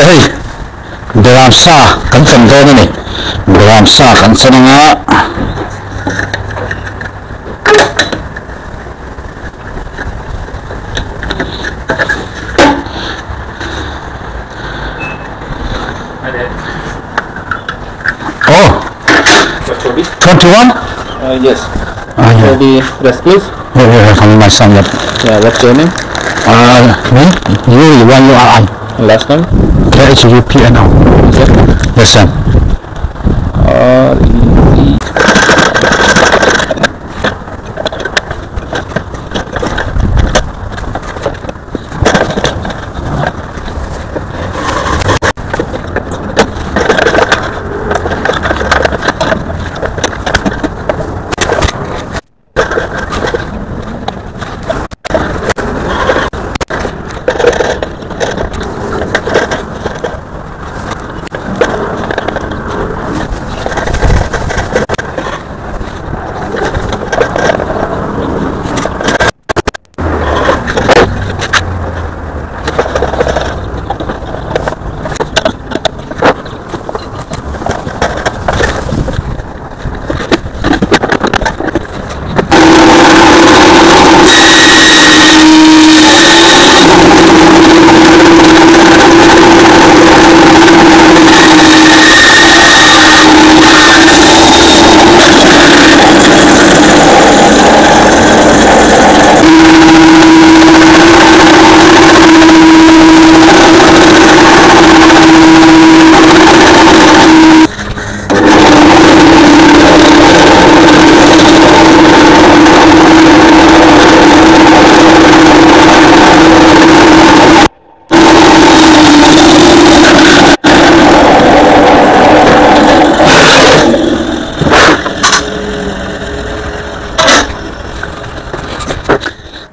hey BERAM SA kan kan do ni BERAM SA kan sananga oh 21 yes. For the rest, please. Kami masam ya. Yeah, what's your name? Me? You are I. Last name? KHUPNO. Yes, sir.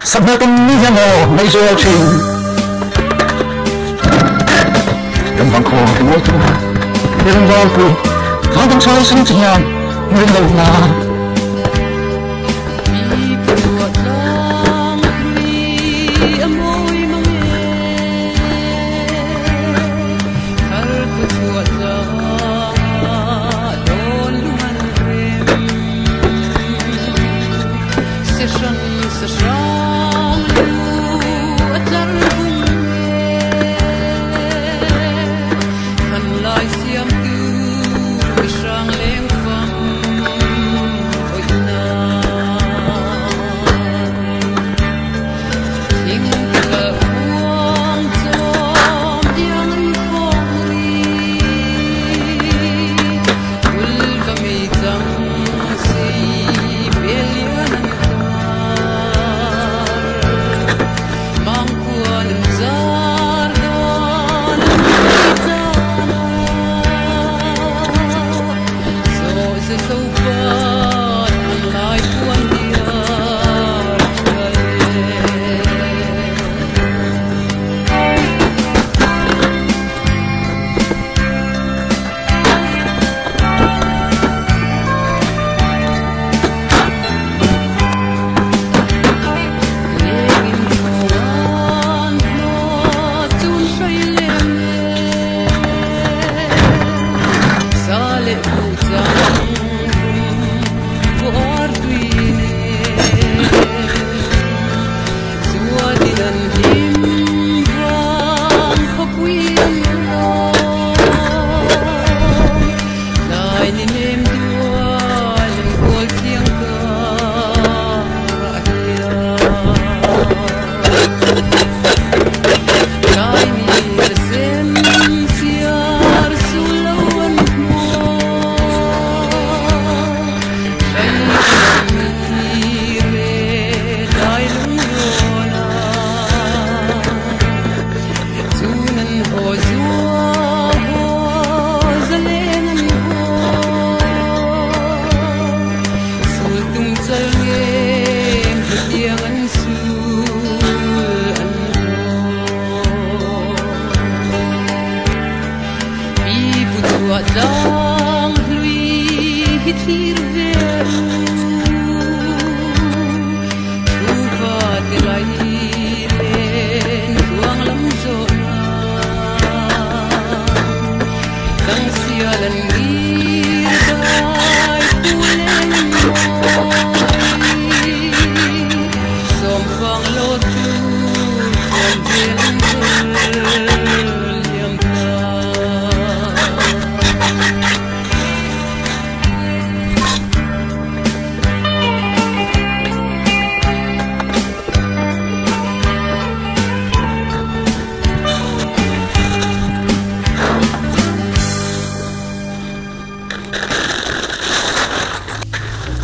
Sebagai yang mai zo ching yang bang ko mo tu yang bang ko fang dong choi sing jian người đầu na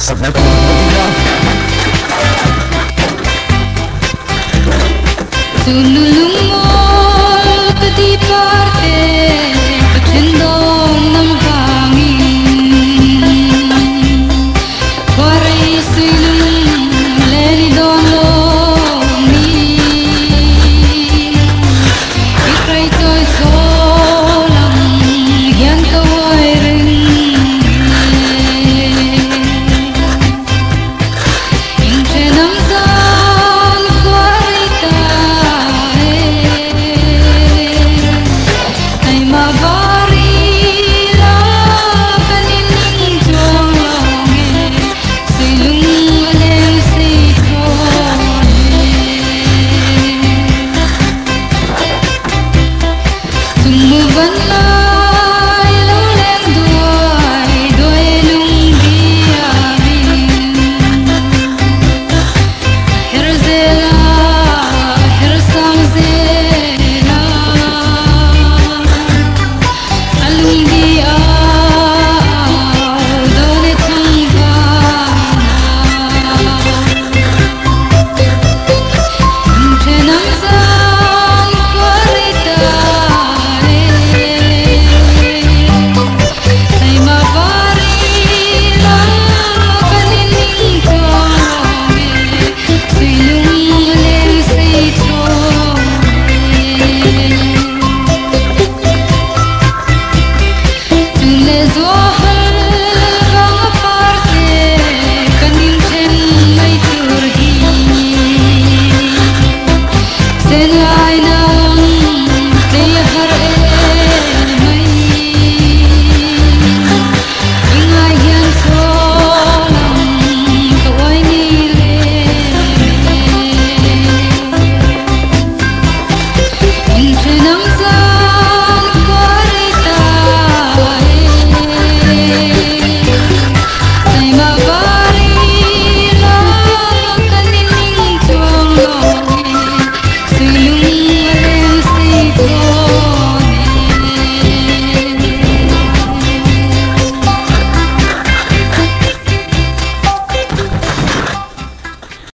Sampai kemudian Tululungol ka di parte Pacendong ng hangin Waray silung lenidong longin Ikray to'y solang Yan kaway rin Yung chenang san waray tae Ay mabarila kanining tuwang langit Silung aleng sitone Tumuban lay luleng duay Duay lung diamin Herzela, hersam zela Alung diaw, dole tungvana Chenang sang kwaritare Ay mabarila kanining tuwang Silung aleng sitone Tules wahal mga parte Kaning chen may turhi Sen ay na